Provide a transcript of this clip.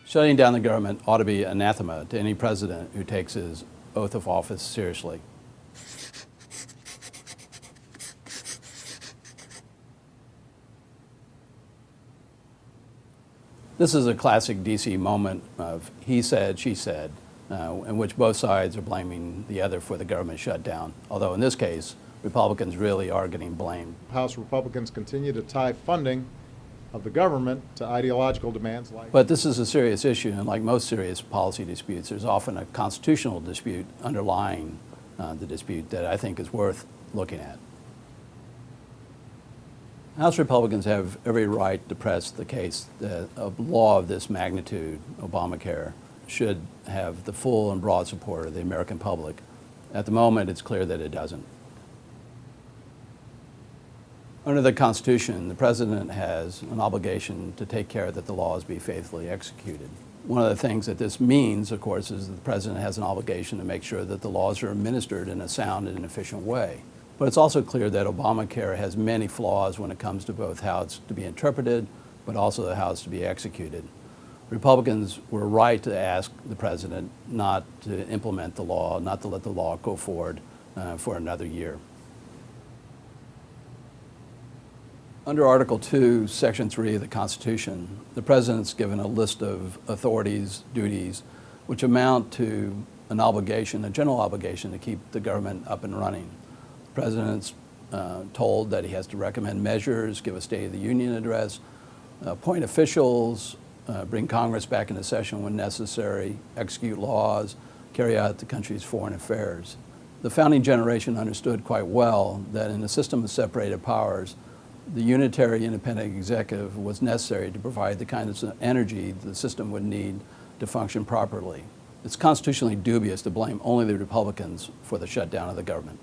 Shutting down the government ought to be anathema to any president who takes his oath of office seriously. This is a classic DC moment of he said, she said, in which both sides are blaming the other for the government shutdown, although in this case, Republicans really are getting blamed. House Republicans continue to tie funding of the government to ideological demands like... But this is a serious issue, and like most serious policy disputes, there's often a constitutional dispute underlying the dispute that I think is worth looking at. House Republicans have every right to press the case that a law of this magnitude, Obamacare, should have the full and broad support of the American public. At the moment, it's clear that it doesn't. Under the Constitution, the President has an obligation to take care that the laws be faithfully executed. One of the things that this means, of course, is that the President has an obligation to make sure that the laws are administered in a sound and efficient way. But it's also clear that Obamacare has many flaws when it comes to both how it's to be interpreted, but also how it's to be executed. Republicans were right to ask the President not to implement the law, not to let the law go forward for another year. Under Article 2, Section 3 of the Constitution, the President's given a list of authorities, duties, which amount to an obligation, a general obligation to keep the government up and running. The President's told that he has to recommend measures, give a State of the Union address, appoint officials, bring Congress back into session when necessary, execute laws, carry out the country's foreign affairs. The founding generation understood quite well that in a system of separated powers, the unitary independent executive was necessary to provide the kind of energy the system would need to function properly. It's constitutionally dubious to blame only the Republicans for the shutdown of the government.